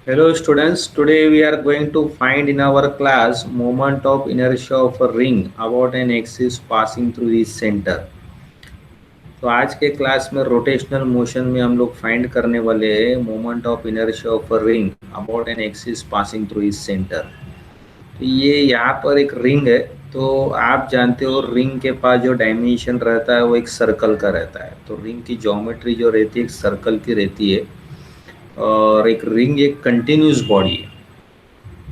Hello students, today we are going to find in our class moment of inertia of a ring about an axis passing through its center. तो आज के class में rotational motion में हम लोग find करने वाले हैं moment of inertia of a ring about an axis passing through its centre. तो ये यहाँ पर एक रिंग है। तो आप जानते हो रिंग के पास जो डायमेंशन रहता है वो एक सर्कल का रहता है। तो रिंग की ज्योमेट्री जो रहती है एक सर्कल की रहती है और एक रिंग एक कंटिन्यूस बॉडी है।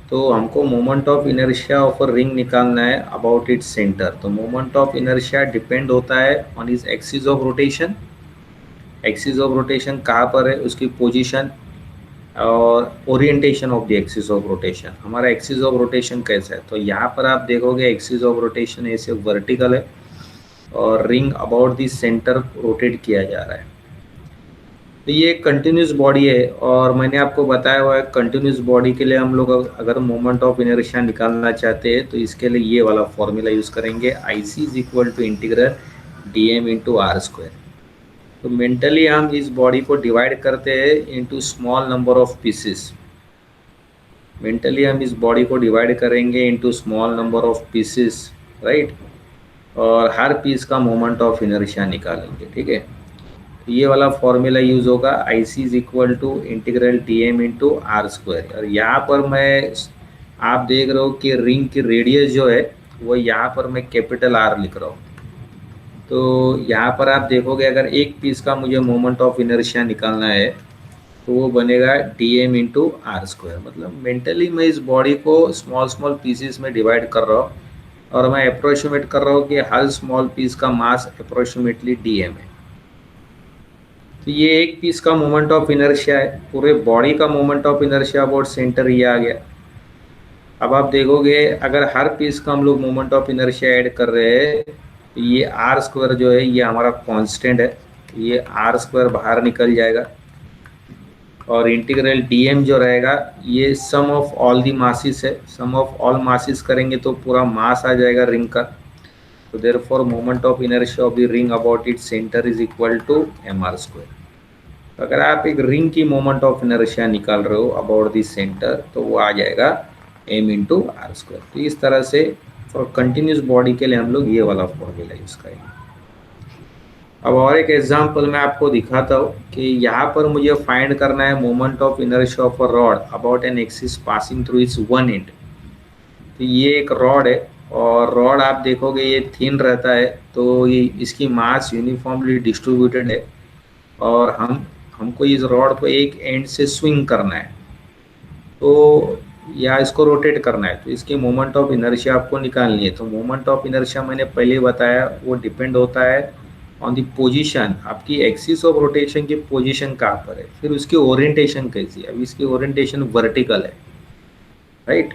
तो हमको moment of inertia of a ring निकालना है अबाउट इट्स सेंटर। तो मोमेंट ऑफ इनर्शिया डिपेंड होता है on is axis of rotation. Axis of rotation कहाँ पर है, उसकी पोजीशन और orientation of the axis of rotation. हमारा एक्सिस ऑफ रोटेशन कैसा है, तो यहाँ पर आप देखोगे एक्सिस ऑफ रोटेशन ऐसे वर्टिकल है और ring about the centre rotate किया जा रहा है। तो ये कंटिन्यूस बॉडी है और मैंने आपको बताया हुआ है कंटिन्यूस बॉडी के लिए हम लोग अगर मोमेंट ऑफ इनर्शिया निकालना चाहते हैं तो इसके लिए ये वाला फॉर्मूला यूज़ करेंगे, I C is equal to integral D M into are square. तो मेंटली हम इस बॉडी को डिवाइड करते हैं into small number of pieces. Mentally हम इस बॉडी को डिवाइड करेंगे into small number of pieces, right. और हर पीस का मोमेंट ऑफ इनर्शिया निकालेंगे, ठीक है। तो ये वाला फॉर्मूला यूज़ होगा, I C is equal to integral T M into are square. और यहाँ पर मैं आप देख रहे हो कि रिंग की रेडियस जो है वो यहाँ पर मैं कैपिटल आर लिख रहा हूँ। तो यहाँ पर आप देखोगे अगर एक पीस का मुझे मोमेंट ऑफ इनर्शिया निकालना है तो वो बनेगा d M into are square. मतलब मेंटली मैं इस बॉडी को स्मॉल स्मॉल पीसेस में डिवाइड कर रहा हूँ और मैं अप्रोक्सीमेट कर रहा हूँ कि हर स्मॉल पीस का मास अप्रोक्सीमेटली डी एम है। तो ये एक पीस का मोमेंट ऑफ इनर्शिया है, पूरे बॉडी का moment of inertia about centre ये आ गया। अब आप देखोगे अगर हर पीस का हम लोग मोमेंट ऑफ इनर्शिया ऐड कर रहे हैं तो ये आर स्क्वायर जो है ये हमारा कांस्टेंट है, ये आर स्क्वायर बाहर निकल जाएगा और इंटीग्रल डी एम जो रहेगा ये सम ऑफ ऑल दी मासिस है। सम ऑफ ऑल मासिस करेंगे तो पूरा मास आ जाएगा रिंग का। तो therefore moment of inertia of the ring about its centre is equal to m r square. अगर आप एक रिंग की मोमेंट ऑफ इनर्शिया निकाल रहे हो अबाउट द सेंटर तो वो आ जाएगा एम इंटू आर स्क्वायर। तो इस तरह से फॉर कंटिन्यूस बॉडी के लिए हम लोग ये वाला फॉर्मूला यूज़ करेंगे। अब और एक एग्जांपल मैं आपको दिखाता हूँ कि यहाँ पर मुझे फाइंड करना है moment of inertia of a rod about an axis passing through it's one and. तो ये एक रॉड है और रॉड आप देखोगे ये थिन रहता है, तो ये इसकी मास यूनिफॉर्मली डिस्ट्रीब्यूटेड है और हमको इस रॉड को एक एंड से स्विंग करना है तो या इसको रोटेट करना है। तो इसकी मोमेंट ऑफ इनर्शिया आपको निकालनी है। तो मोमेंट ऑफ इनर्शिया मैंने पहले बताया वो डिपेंड होता है ऑन दी पोजीशन, आपकी एक्सिस ऑफ रोटेशन की पोजीशन कहाँ पर है, फिर उसकी ओरिएंटेशन कैसी है। अब इसकी ओरिएंटेशन वर्टिकल है, राइट।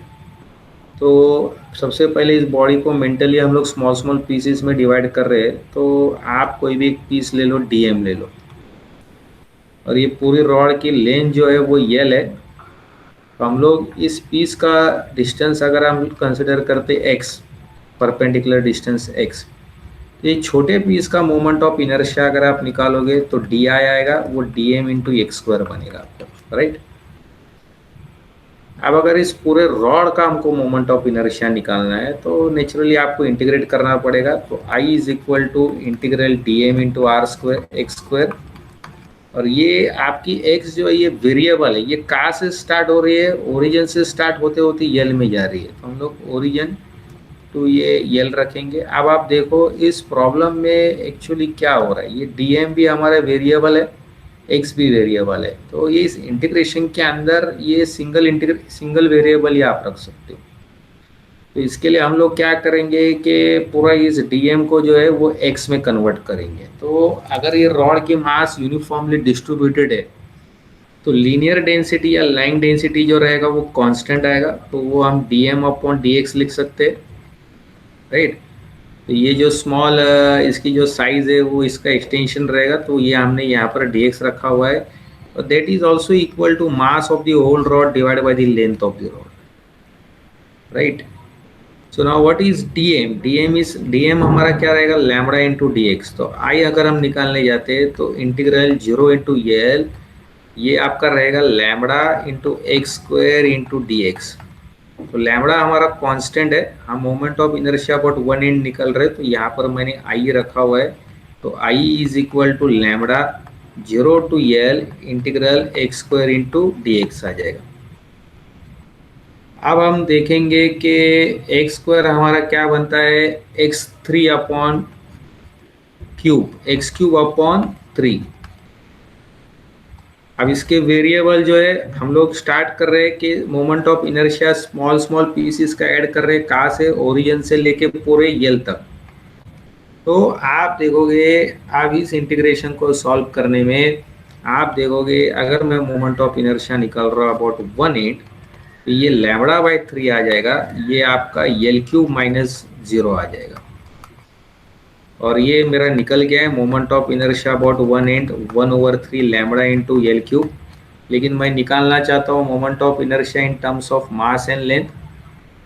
तो सबसे पहले इस बॉडी को मेंटली हम लोग स्मॉल स्मॉल पीसेस में डिवाइड कर रहे हैं। तो आप कोई भी एक पीस ले लो, डीएम ले लो, और ये पूरी रॉड की लेंथ जो है वो यल है। तो हम लोग इस पीस का डिस्टेंस अगर हम कंसिडर करते एक्स, परपेंडिकुलर डिस्टेंस एक्स, तो ये छोटे पीस का मोमेंट ऑफ इनर्शिया अगर आप निकालोगे तो डी आई आएगा, वो d M into x square बनेगा आपको, राइट। अब अगर इस पूरे रॉड का हमको मोमेंट ऑफ इनर्शिया निकालना है तो नेचुरली आपको इंटीग्रेट करना पड़ेगा। तो I is equal to integral D M into are square X square. और ये आपकी x जो है ये वेरिएबल है, ये कहाँ से स्टार्ट हो रही है, ओरिजिन से स्टार्ट होते होते यल में जा रही है। तो हम लोग ओरिजिन टू ये यल रखेंगे। अब आप देखो इस प्रॉब्लम में एक्चुअली क्या हो रहा है, ये dm भी हमारा वेरिएबल है, x भी वेरिएबल है। तो ये इस इंटीग्रेशन के अंदर ये सिंगल वेरिएबल ये आप रख सकते हो। तो इसके लिए हम लोग क्या करेंगे कि पूरा इस डीएम को जो है वो एक्स में कन्वर्ट करेंगे। तो अगर ये रॉड की मास यूनिफॉर्मली डिस्ट्रीब्यूटेड है तो लीनियर डेंसिटी या लाइन डेंसिटी जो रहेगा वो कांस्टेंट आएगा। तो वो हम डीएम अपॉन डीएक्स लिख सकते हैं, राइट। तो ये जो स्मॉल इसकी जो साइज है वो इसका एक्सटेंशन रहेगा, तो ये हमने यहाँ पर डीएक्स रखा हुआ है। और that is also equal to mass of the whole rod divide by the length of the rod, right. So now what is dm? dm हमारा क्या रहेगा, लैम्बडा इंटू डी एक्स। तो आई अगर हम निकालने जाते हैं तो इंटीग्रल 0 इंटू एल ये आपका रहेगा lambda into x square into D x. तो लैम्बडा हमारा कांस्टेंट है, हम moment of inertia about one and निकल रहे, तो यहाँ पर मैंने आई रखा हुआ है। तो I is equal to lambda 0 to L integral X square into D X आ जाएगा। अब हम देखेंगे कि एक्स स्क्वायर हमारा क्या बनता है, x three upon cube, x cube upon 3। अब इसके वेरिएबल जो है हम लोग स्टार्ट कर रहे हैं कि moment of inertia small small pieces का ऐड कर रहे हैं, कहाँ से, ओरिजिन से लेके पूरे यल तक। तो आप देखोगे, आप इस इंटीग्रेशन को सॉल्व करने में आप देखोगे अगर मैं मोमेंट ऑफ इनर्शिया निकाल रहा हूँ अबाउट 1/8, तो ये लैम्बडा बाई 3 आ जाएगा, ये आपका यल क्यूब माइनस 0 आ जाएगा। और ये मेरा निकल गया है moment of inertia about 1/3 lambda into L cube. लेकिन मैं निकालना चाहता हूँ moment of inertia in terms of mass and length.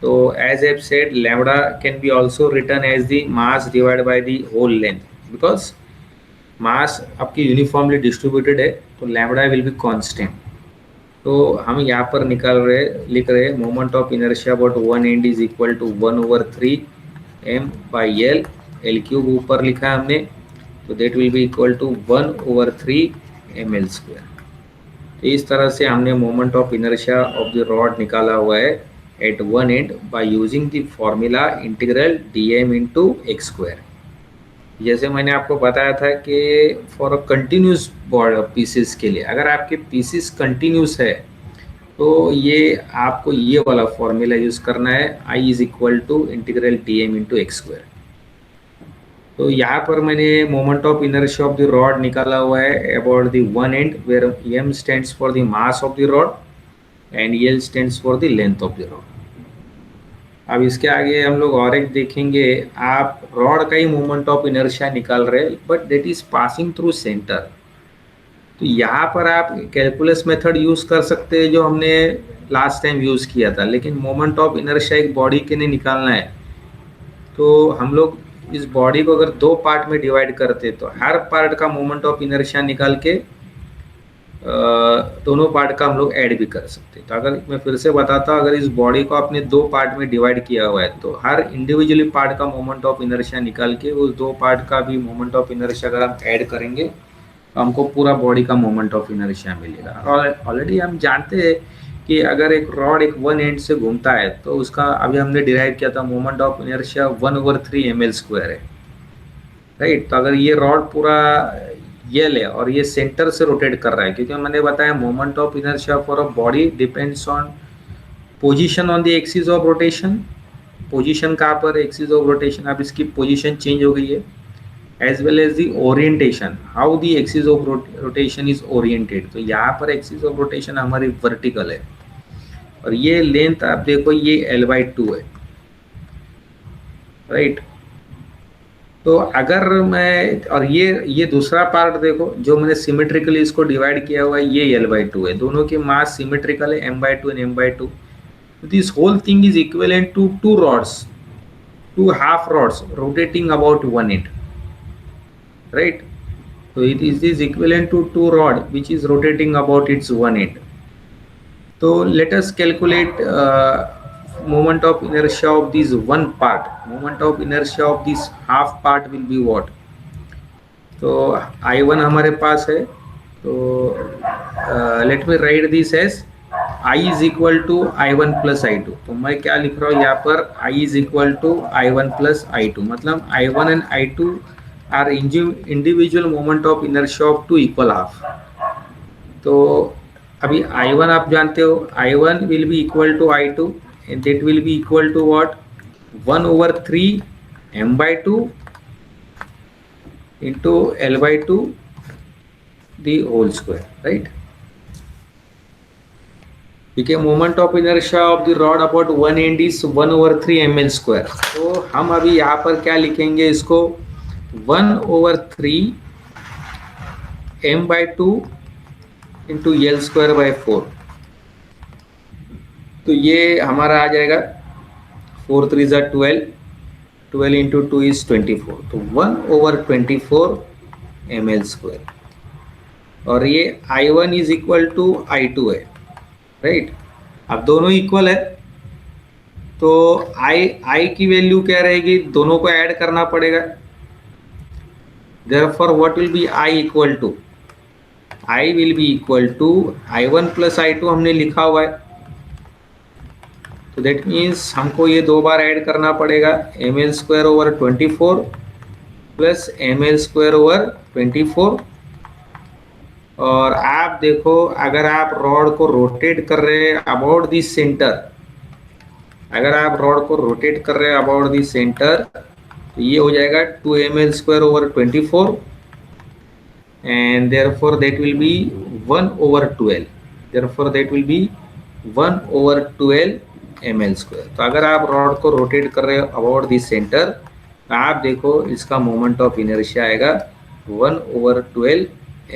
तो as I said lambda can be also return as the mass divide by the whole length, because mass आपकी uniformly distributed है, तो lambda will be constant. तो हम यहाँ पर लिख रहे moment of inertia about 1/8 is equal to 1/3 m by L, L cube ऊपर लिखा है हमने, तो that will be equal to 1/3 ml square. तो इस तरह से हमने moment of inertia of the rod निकाला हुआ है at one end by using the formula integral dm into x square. जैसे मैंने आपको बताया था कि फॉर अ कंटिन्यूस पीसेस के लिए, अगर आपके पीसेस कंटिन्यूस है तो ये आपको ये वाला फॉर्मूला यूज़ करना है, I is equal to integral dm into x square. तो यहाँ पर मैंने moment of inertia of the rod निकाला हुआ है about the one end, where m stands for the mass of the rod and l stands for the length of the rod. अब इसके आगे हम लोग और एक देखेंगे, आप रॉड का ही मोमेंट ऑफ इनर्शिया निकाल रहे हैं but that is passing through centre. तो यहाँ पर आप कैलकुलस मेथड यूज़ कर सकते हैं जो हमने लास्ट टाइम यूज़ किया था, लेकिन मोमेंट ऑफ इनर्शिया एक बॉडी के लिए निकालना है तो हम लोग इस बॉडी को अगर दो पार्ट में डिवाइड करते तो हर पार्ट का मोमेंट ऑफ इनर्शिया निकाल के दोनों पार्ट का हम लोग ऐड भी कर सकते हैं। तो अगर मैं फिर से बताता हूँ, अगर इस बॉडी को आपने दो पार्ट में डिवाइड किया हुआ है तो हर इंडिविजुअली पार्ट का मोमेंट ऑफ इनर्शिया निकाल के उस दो पार्ट का भी मोमेंट ऑफ इनर्शिया अगर हम ऐड करेंगे तो हमको पूरा बॉडी का मोमेंट ऑफ इनर्शिया मिलेगा। और ऑलरेडी हम जानते हैं कि अगर एक रॉड एक वन एंड से घूमता है तो उसका अभी हमने डिराइव किया था moment of inertia 1/3 ml square है, राइट। तो अगर ये रॉड पूरा यल है और ये सेंटर से रोटेट कर रहा है, क्योंकि मैंने बताया moment of inertia for a body depends on position on the axis of rotation. Position कहाँ पर, एक्सिस ऑफ रोटेशन, अब इसकी पोजीशन चेंज हो गई है, as well as the orientation, how the axis of rotation is oriented. तो यहाँ पर एक्सिस ऑफ रोटेशन हमारी वर्टिकल है और ये लेंथ आप देखो ये L/2 है, राइट। तो अगर मैं, और ये दूसरा पार्ट देखो जो मैंने सिमेट्रिकली इसको डिवाइड किया हुआ है, ये L/2 है, दोनों के मास सिमेट्रिकल है m/2 and m/2। This whole thing is equivalent to two rods, two half rods rotating about one end, right? So it is equivalent to two rod which is rotating about its one end. So let us calculate moment of inertia of this one part. Moment of inertia of this half part will be what? तो I1 हमारे पास है, तो let me write this as I is equal to I1 plus I2। तो मैं क्या लिख रहा हूँ यहाँ पर, I is equal to I1 plus I2, मतलब I1 and I2 are individual moment of inertia of two equal half। तो अभी I1 आप जानते हो, I1 will be equal to I2 and that will be equal to what, 1/3 m/2 into L/2 the whole square, right? ठीक है, moment of inertia of the rod about one and is 1/3 ml square. तो हम अभी यहाँ पर क्या लिखेंगे इसको, 1/3 m/2 into L square by 4। तो ये हमारा आ जाएगा 4 3 ज़ा 12, 12 इंटू 2 इज 24, तो 1/24 ml स्क्वायर। और ये I1 is equal to I2 है, राइट। अब दोनों इक्वल है तो I की वैल्यू क्या रहेगी, दोनों को ऐड करना पड़ेगा। Therefore what will be I equal to, I will be equal to I1 plus I2 हमने लिखा हुआ है, तो दैट मीन्स हमको ये दो बार ऐड करना पड़ेगा, ml square over 24 plus ml square over 24। और आप देखो अगर आप रॉड को रोटेट कर रहे हैं अबाउट दिस सेंटर, अगर आप रॉड को रोटेट कर रहे हैं अबाउट दिस सेंटर, तो ये हो जाएगा 2ml square over 24 and therefore that will be 1 over 12, therefore that will be 1 over 12 ml square. तो अगर आप रॉड को रोटेट कर रहे हो अबाउट दिस सेंटर, तो आप देखो इसका मोमेंट ऑफ इनर्शिया आएगा 1 ओवर 12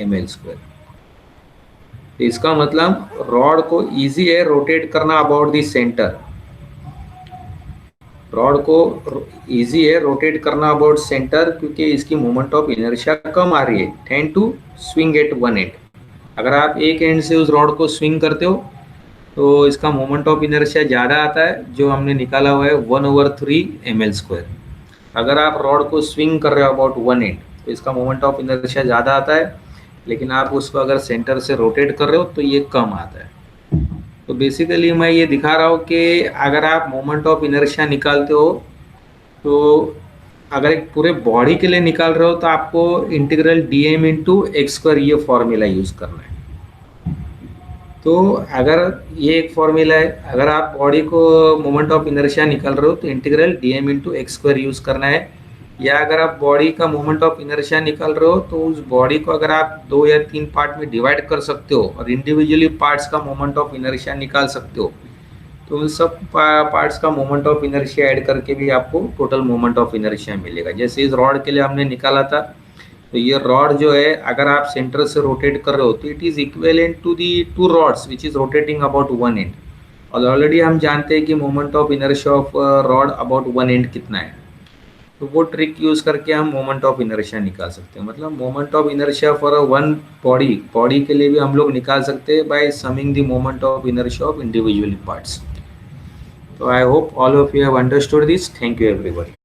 ml स्क्वायर। तो इसका मतलब रॉड को इजी है रोटेट करना अबाउट दिस सेंटर, रॉड को इजी है रोटेट करना अबाउट सेंटर, क्योंकि इसकी मोमेंट ऑफ इनर्शिया कम आ रही है, tend to swing at one end. अगर आप एक एंड से उस रॉड को स्विंग करते हो तो इसका मोमेंट ऑफ इनर्शिया ज़्यादा आता है, जो हमने निकाला हुआ है 1 ओवर 3 ml स्क्वायर। अगर आप रॉड को स्विंग कर रहे हो अबाउट वन एंड तो इसका मोमेंट ऑफ इनर्शिया ज़्यादा आता है, लेकिन आप उसको अगर सेंटर से रोटेट कर रहे हो तो ये कम आता है। तो बेसिकली मैं ये दिखा रहा हूँ कि अगर आप मोमेंट ऑफ इनर्शिया निकालते हो, तो अगर एक पूरे बॉडी के लिए निकाल रहे हो तो आपको integral dm into x square ये फॉर्मूला यूज़ करना है। तो अगर ये एक फॉर्मूला है, अगर आप बॉडी को मोमेंट ऑफ इनर्शिया निकाल रहे हो तो integral dm into x square use करना है। या अगर आप बॉडी का मोमेंट ऑफ इनर्शिया निकाल रहे हो तो उस बॉडी को अगर आप 2 या 3 पार्ट में डिवाइड कर सकते हो और इंडिविजुअली पार्ट्स का मोमेंट ऑफ इनर्शिया निकाल सकते हो, तो उन सब पार्ट्स का मोमेंट ऑफ इनर्शिया ऐड करके भी आपको टोटल मोमेंट ऑफ इनर्शिया मिलेगा। जैसे इस रॉड के लिए हमने निकाला था, तो ये रॉड जो है अगर आप सेंटर से रोटेट कर रहे हो तो it is equivalent to the 2 rods which is rotating about one end. और ऑलरेडी हम जानते हैं कि moment of inertia of rod about one end कितना है, तो वो ट्रिक यूज़ करके हम मोमेंट ऑफ इनर्शिया निकाल सकते हैं। मतलब moment of inertia for one body के लिए भी हम लोग निकाल सकते हैं by summing the moment of inertia of individually parts. So I hope all of you have understood this. Thank you everybody.